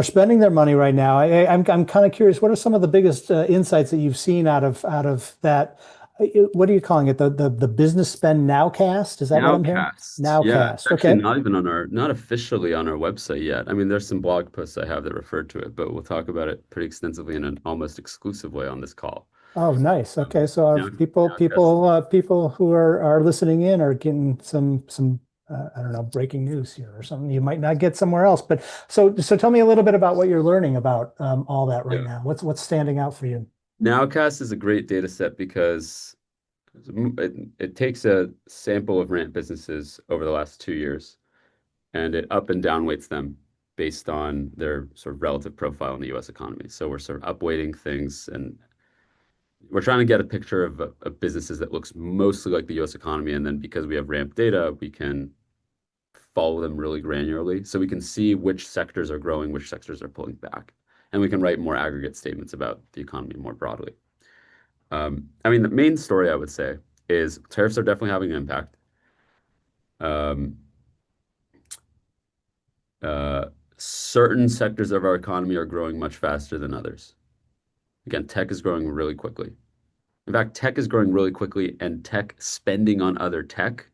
spending their money right now. I'm kind of curious, what are some of the biggest insights that you've seen out of that? What are you calling it? The business spend nowcast? Is that what I'm hearing? Nowcast. Yeah, it's Nowcast. actually Okay. not even not officially on our website yet. I mean, there's some blog posts I have that refer to it, but we'll talk about it pretty extensively in an almost exclusive way on this call. Oh, nice. Um, Okay, so our now, Nowcast. people who are listening in are getting some I don't know, breaking news here or something you might not get somewhere else. But so tell me a little bit about what you're learning about all that right Yeah. now. What's standing out for you? Nowcast is a great data set because it takes a sample of rent businesses over the last 2 years and it up and down weights them based on their sort of relative profile in the US economy. So we're sort of upweighting things and we're trying to get a picture of businesses that looks mostly like the US economy. And then because we have ramp data, we can follow them really granularly. So we can see which sectors are growing, which sectors are pulling back. And we can write more aggregate statements about the economy more broadly. I mean, the main story I would say is tariffs are definitely having an impact. Um, uh, Certain sectors of our economy are growing much faster than others. Again, tech is growing really quickly. In fact, tech is growing really quickly, and tech spending on other tech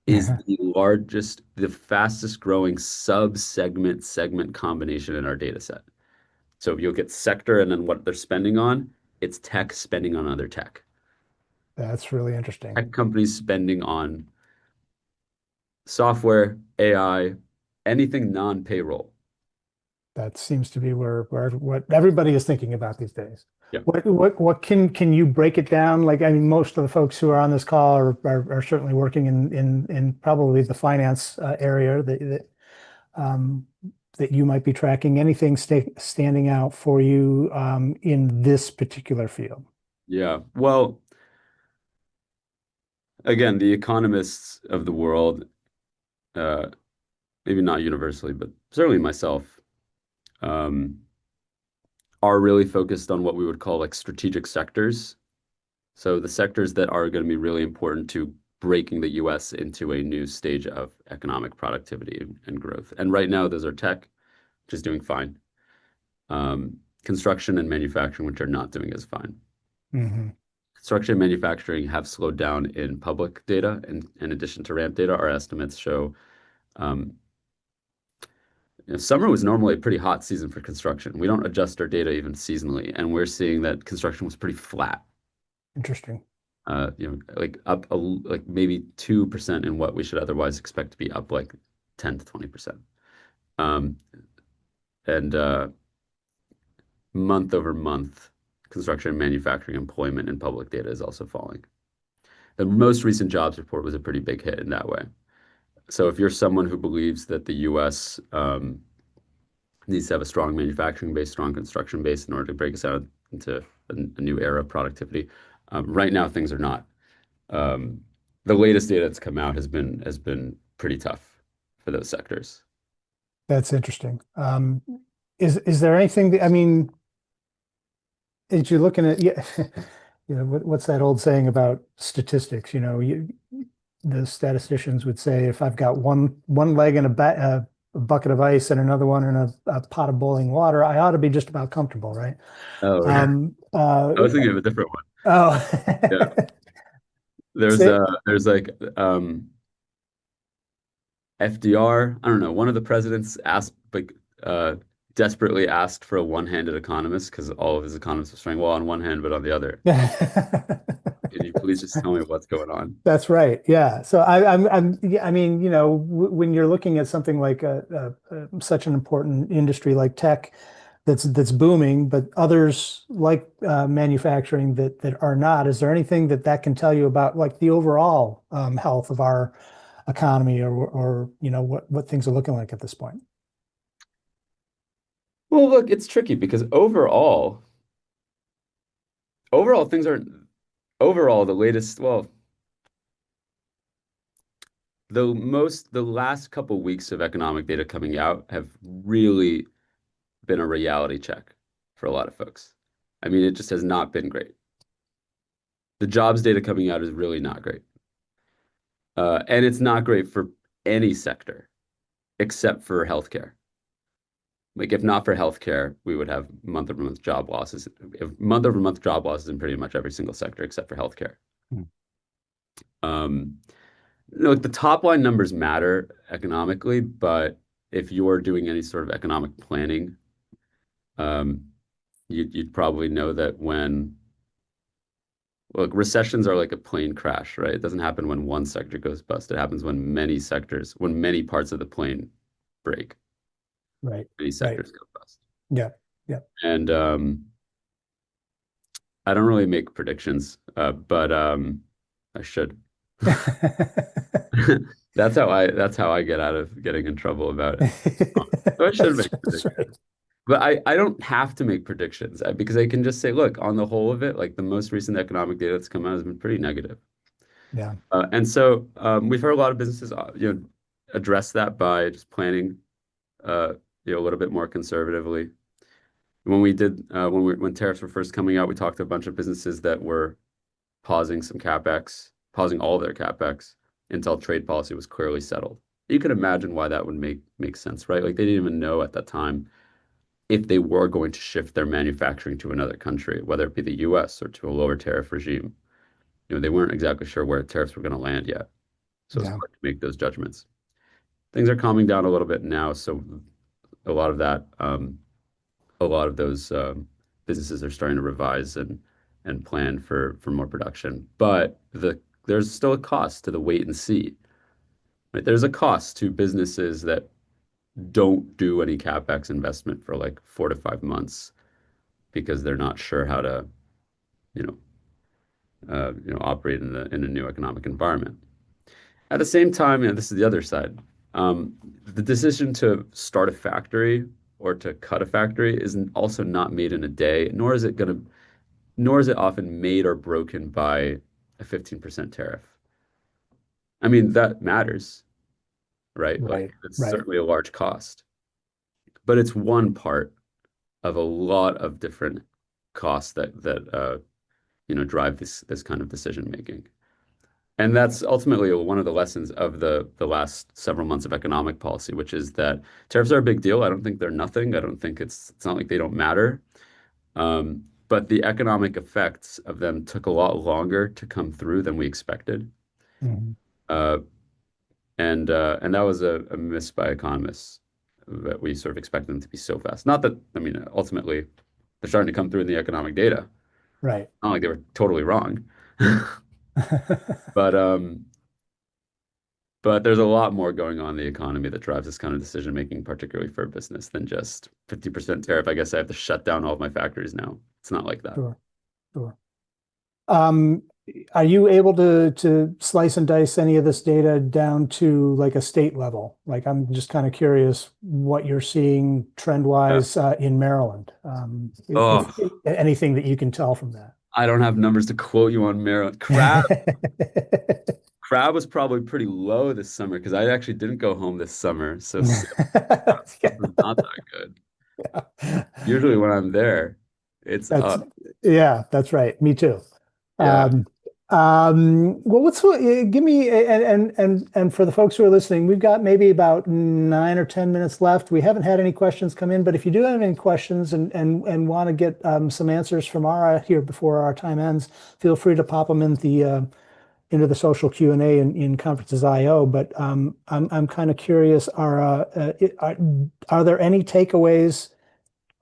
is the fastest growing segment combination in our data set. So you'll get sector and then what they're spending on, it's tech spending on other tech. That's really interesting. Tech companies spending on software, AI, anything non-payroll. That seems to be where what everybody is thinking about these days. Yeah. What can you break it down? Like, I mean, most of the folks who are on this call are certainly working in probably the finance area um, that you might be tracking. Anything standing out for you in this particular field? Yeah. Well, again, the economists of the world, uh, maybe not universally, but certainly myself, um, are really focused on what we would call like strategic sectors. So the sectors that are going to be really important to breaking the US into a new stage of economic productivity and growth. And right now, those are tech, which is doing fine, construction and manufacturing, which are not doing as fine. Hmm. Construction and manufacturing have slowed down in public data. And in addition to ramp data, our estimates show Um, Summer was normally a pretty hot season for construction. We don't adjust our data even seasonally, and we're seeing that construction was pretty flat. Interesting. Like up like maybe 2% in what we should otherwise expect to be up like 10 to 20%. Um, and Month over month, construction and manufacturing employment and public data is also falling. The most recent jobs report was a pretty big hit in that way. So if you're someone who believes that the U.S. Needs to have a strong manufacturing base, strong construction base in order to break us out into a new era of productivity, right now things are not. Um, the latest data that's come out has been pretty tough for those sectors. That's interesting. Is there anything that, I mean, as you're looking at, yeah, what's that old saying about statistics? The statisticians would say if I've got one leg in a bucket of ice and another one in a pot of boiling water, I ought to be just about comfortable, right? Oh, I was thinking of a different one. Yeah, Oh, there's say, there's like FDR. I don't know. One of the presidents asked like desperately asked for a one-handed economist because all of his economists were saying, well, on one hand, but on the other. Can you please just tell me what's going on? That's right. Yeah. So yeah, I mean, when you're looking at something like such an important industry like tech that's booming, but others like manufacturing that are not, is there anything that can tell you about like the overall health of our economy or what things are looking like at this point? Well, look, it's tricky because overall things aren't overall the latest, well, the last couple weeks of economic data coming out have really been a reality check for a lot of folks. I mean, it just has not been great. The jobs data coming out is really not great. And it's not great for any sector except for healthcare. Like if not for healthcare, we would have month-over-month job losses. If month-over-month job losses in pretty much every single sector except for healthcare. Hmm. Um, Look, the top line numbers matter economically, but if you're doing any sort of economic planning, um, you'd probably know that when, look, recessions are like a plane crash, right? It doesn't happen when one sector goes bust. It happens when many parts of the plane break, Right. many Right. sectors go bust. Yeah. Yeah. And I don't really make predictions, but I should. That's how I get out of getting in trouble about it. So I should make That's predictions. right. But I don't have to make predictions because I can just say, look, on the whole of it, like the most recent economic data that's come out has been pretty negative. Yeah. And so we've heard a lot of businesses, address that by just planning, a little bit more conservatively. When tariffs were first coming out, we talked to a bunch of businesses that were pausing some CapEx, pausing all their CapEx until trade policy was clearly settled. You can imagine why that would make sense, right? Like they didn't even know at that time if they were going to shift their manufacturing to another country, whether it be the US or to a lower tariff regime. They weren't exactly sure where tariffs were going to land yet. So it's Yeah. hard to make those judgments. Things are calming down a little bit now, so a lot of that, a lot of those businesses are starting to revise and plan for more production. But there's still a cost to the wait and see. Right? There's a cost to businesses that don't do any CapEx investment for like 4 to 5 months because they're not sure how to, you know, operate in a new economic environment. At the same time, this is the other side. The decision to start a factory or to cut a factory is also not made in a day, nor is it often made or broken by a 15% tariff. I mean, that matters, right? Like Right. it's Right. certainly a large cost, but it's one part of a lot of different costs that drive this kind of decision making. And that's ultimately one of the lessons of the last several months of economic policy, which is that tariffs are a big deal. I don't think they're nothing. I don't think it's not like they don't matter. But the economic effects of them took a lot longer to come through than we expected. Mhm. Uh, And that was a miss by economists that we sort of expect them to be so fast. Not that, I mean, ultimately they're starting to come through in the economic data. Right. Not like they were totally wrong. But but there's a lot more going on in the economy that drives this kind of decision making, particularly for a business, than just 50% tariff. I guess I have to shut down all of my factories now. It's not like that. Sure, sure. Um, are you able to slice and dice any of this data down to like a state level? Like, I'm just kind of curious what you're seeing trend Yeah. wise in Maryland. If Oh, anything that you can tell from that. I don't have numbers to quote you on Maryland. Crab was probably pretty low this summer because I actually didn't go home this summer. So sales was not that good. Usually when I'm there, it's That's up. yeah, that's right. Me too. Yeah. Um, well, give me and for the folks who are listening, we've got maybe about 9 or 10 minutes left. We haven't had any questions come in, but if you do have any questions and want to get some answers from Ara here before our time ends, feel free to pop them in into the social Q&A in Conferences IO. But I'm kind of curious, Ara, are there any takeaways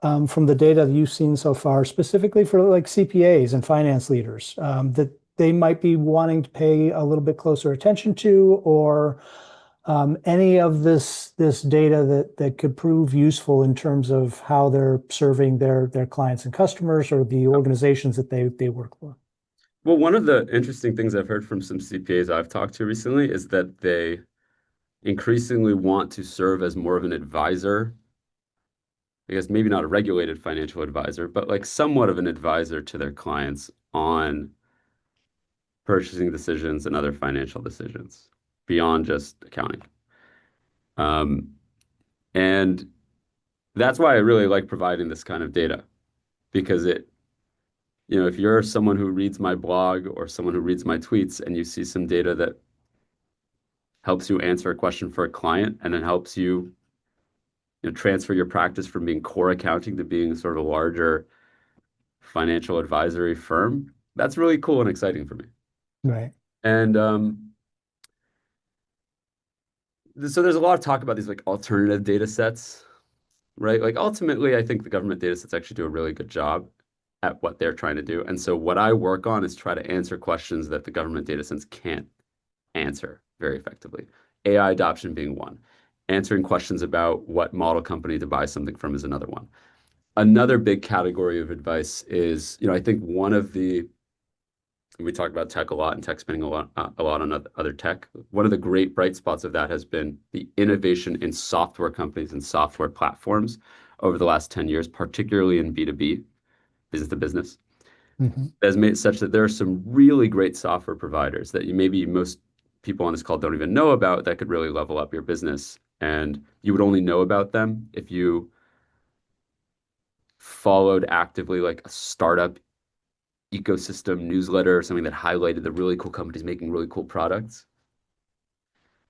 from the data that you've seen so far, specifically for like CPAs and finance leaders, that they might be wanting to pay a little bit closer attention to, or any of this data that could prove useful in terms of how they're serving their clients and customers or the organizations that they work for? Well, one of the interesting things I've heard from some CPAs I've talked to recently is that they increasingly want to serve as more of an advisor. I guess maybe not a regulated financial advisor, but like somewhat of an advisor to their clients on purchasing decisions and other financial decisions beyond just accounting. Um, and that's why I really like providing this kind of data because if you're someone who reads my blog or someone who reads my tweets and you see some data that helps you answer a question for a client and then helps you transfer your practice from being core accounting to being sort of a larger financial advisory firm, that's really cool and exciting for me. Right. And so there's a lot of talk about these like alternative data sets, right? Like ultimately, I think the government data sets actually do a really good job at what they're trying to do. And so what I work on is try to answer questions that the government data sets can't answer very effectively. AI adoption being one. Answering questions about what model company to buy something from is another one. Another big category of advice is, I think one of the we talk about tech a lot and tech spending a lot on other tech. One of the great bright spots of that has been the innovation in software companies and software platforms over the last 10 years, particularly in B2B, business to business, Mhm. that has made it such that there are some really great software providers that maybe most people on this call don't even know about that could really level up your business. And you would only know about them if you followed actively like a startup ecosystem newsletter or something that highlighted the really cool companies making really cool products.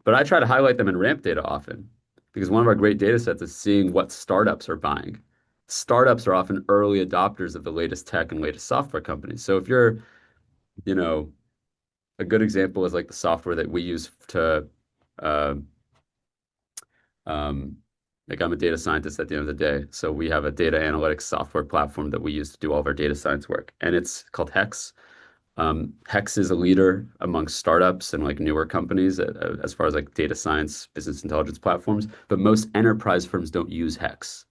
But I try to highlight them in ramp data often because one of our great data sets is seeing what startups are buying. Startups are often early adopters of the latest tech and latest software companies. So if you're, you know, a good example is like the software that we use to, uh, um, like I'm a data scientist at the end of the day. So we have a data analytics software platform that we use to do all of our data science work, and it's called Hex. Hex is a leader amongst startups and like newer companies as far as like data science, business intelligence platforms. But most enterprise firms don't use Hex.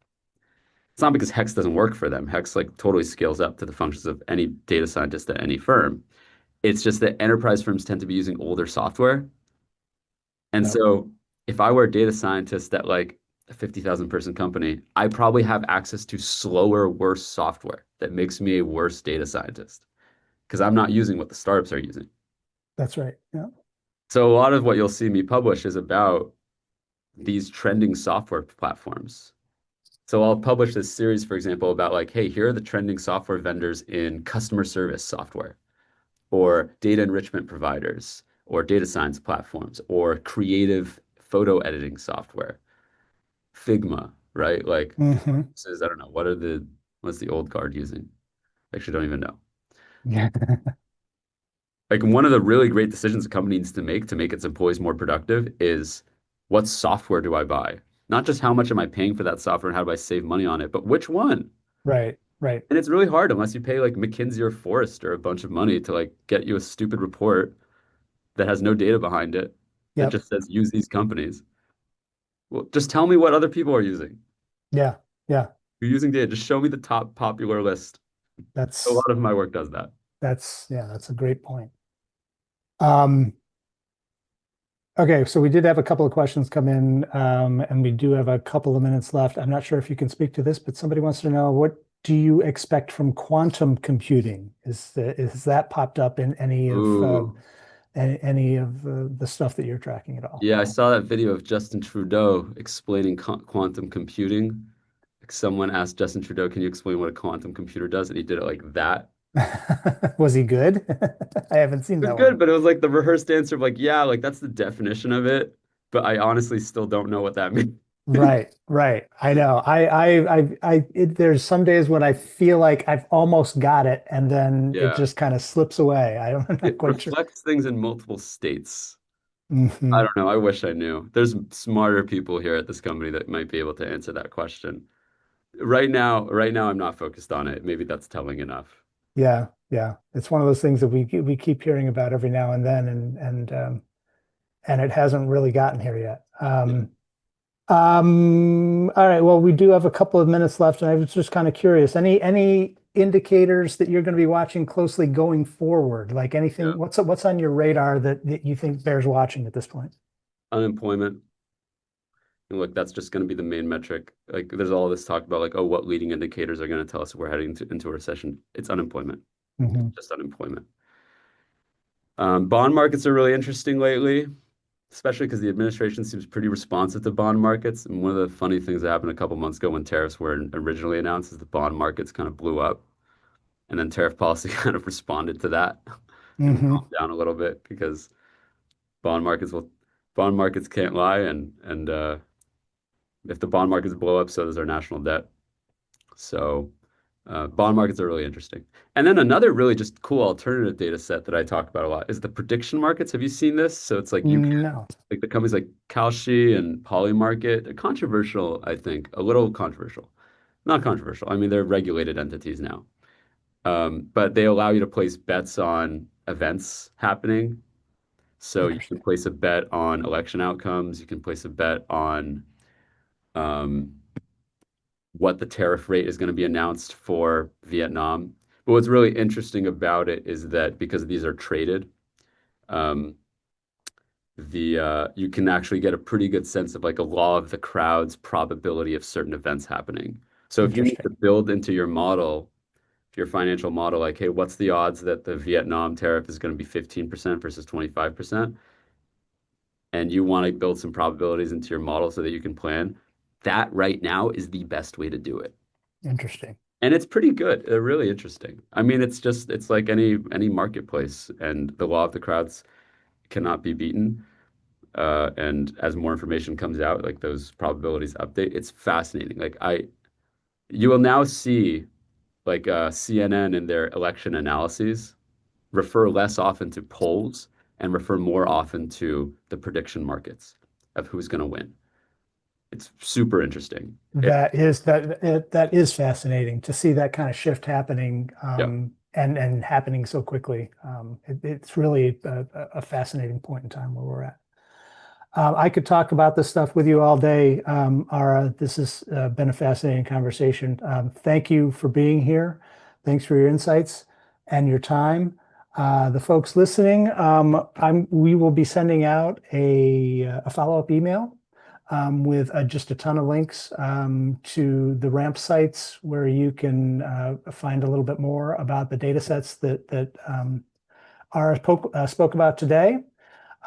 It's not because Hex doesn't work for them. Hex like totally scales up to the functions of any data scientist at any firm. It's just that enterprise firms tend to be using older software. And Yep. so if I were a data scientist at like a 50,000 person company, I probably have access to slower, worse software that makes me a worse data scientist because I'm not using what the startups are using. That's right. Yeah. So a lot of what you'll see me publish is about these trending software platforms. So I'll publish this series, for example, about like, hey, here are the trending software vendors in customer service software, or data enrichment providers, or data science platforms, or creative photo editing software, Figma, right? Like Figma Hmm. uses, I don't know, what's the old guard using? I actually don't even know. Yeah. like one of the really great decisions a company needs to make its employees more productive is what software do I buy? Not just how much am I paying for that software and how do I save money on it, but which one? Right, right. And it's really hard unless you pay like McKinsey or Forrester a bunch of money to like get you a stupid report that has no data behind it that Yep. just says use these companies. Well, just tell me what other people are using. Yeah. Yeah. You're using data. Just show me the top popular list. A That's lot of my work does that. that's a great point. Um, okay, so we did have a couple of questions come in, and we do have a couple of minutes left. I'm not sure if you can speak to this, but somebody wants to know, what do you expect from quantum computing? Is that popped up in Ooh. any of the stuff that you're tracking at all? Yeah, I saw that video of Justin Trudeau explaining quantum computing. Like someone asked Justin Trudeau, "Can you explain what a quantum computer does?" And he did it like that. Was he good? I haven't seen It was that good, one. but it was like the rehearsed answer of like, yeah, like that's the definition of it. But I honestly still don't know what that means. Right, right. I know. There's some days when I feel like I've almost got it, and then it Yeah. just kind of slips away. I'm not It quite sure. reflects things in multiple states. I Hmm. don't know. I wish I knew. There's smarter people here at this company that might be able to answer that question. Right now I'm not focused on it. Maybe that's telling enough. Yeah, yeah. It's one of those things that we keep hearing about every now and then, and it hasn't really gotten here yet. Yeah. All right. Well, we do have a couple of minutes left, and I was just kind of curious. Any indicators that you're going to be watching closely going forward? Like Yeah. anything, what's on your radar that you think bears watching at this point? Unemployment. And look, that's just going to be the main metric. Like there's all this talk about like, oh, what leading indicators are going to tell us if we're heading into a recession? It's unemployment. Hmm. Just unemployment. Bond markets are really interesting lately, especially because the administration seems pretty responsive to bond markets. And one of the funny things that happened a couple months ago when tariffs were originally announced is the bond markets kind of blew up. And then tariff policy kind of responded to that and Hmm. calmed down a little bit because bond markets will bond markets can't lie and if the bond markets blow up, so does our national debt. So bond markets are really interesting. And then another really just cool alternative data set that I talk about a lot is the prediction markets. Have you seen this? So it's like you can No. like the companies like Kalshi and Polymarket. They're controversial, I think, a little controversial. Not controversial. I mean, they're regulated entities now. But they allow you to place bets on events happening. So you can Interesting. place a bet on election outcomes. You can place a bet on um, what the tariff rate is going to be announced for Vietnam. But what's really interesting about it is that because these are traded, um, the you can actually get a pretty good sense of like a law of the crowd's probability of certain events happening. So if you need to Interesting. build into your model, your financial model, like, hey, what's the odds that the Vietnam tariff is going to be 15% versus 25%? And you want to build some probabilities into your model so that you can plan, that right now is the best way to do it. Interesting. And it's pretty good. They're really interesting. I mean, it's like any marketplace, and the law of the crowds cannot be beaten. And as more information comes out, like those probabilities update, it's fascinating. You will now see like CNN in their election analyses refer less often to polls and refer more often to the prediction markets of who's going to win. It's super interesting. That is fascinating to see that kind of shift happening, Yeah. and happening so quickly. It's really a fascinating point in time where we're at. I could talk about this stuff with you all day, Ara. This has been a fascinating conversation. Thank you for being here. Thanks for your insights and your time. The folks listening, we will be sending out a follow-up email with just a ton of links to the RAMP sites where you can find a little bit more about the data sets that Ara spoke about today.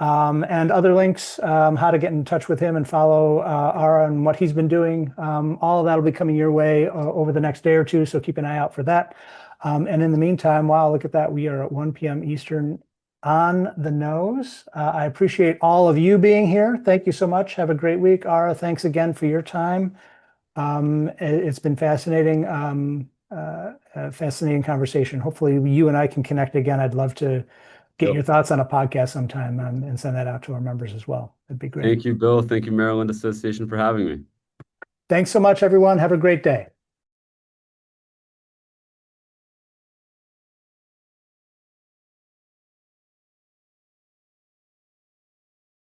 And other links, how to get in touch with him and follow Ara and what he's been doing. All of that will be coming your way over the next day or two, so keep an eye out for that. And in the meantime, wow, look at that. We are at 1 p.m. Eastern on the nose. I appreciate all of you being here. Thank you so much. Have a great week. Ara, thanks again for your time. It's been fascinating, fascinating conversation. Hopefully you and I can connect again. I'd love to get Bill. your thoughts on a podcast sometime and send that out to our members as well. That'd be great. Thank you, Bill. Thank you, Maryland Association, for having me. Thanks so much, everyone. Have a great day.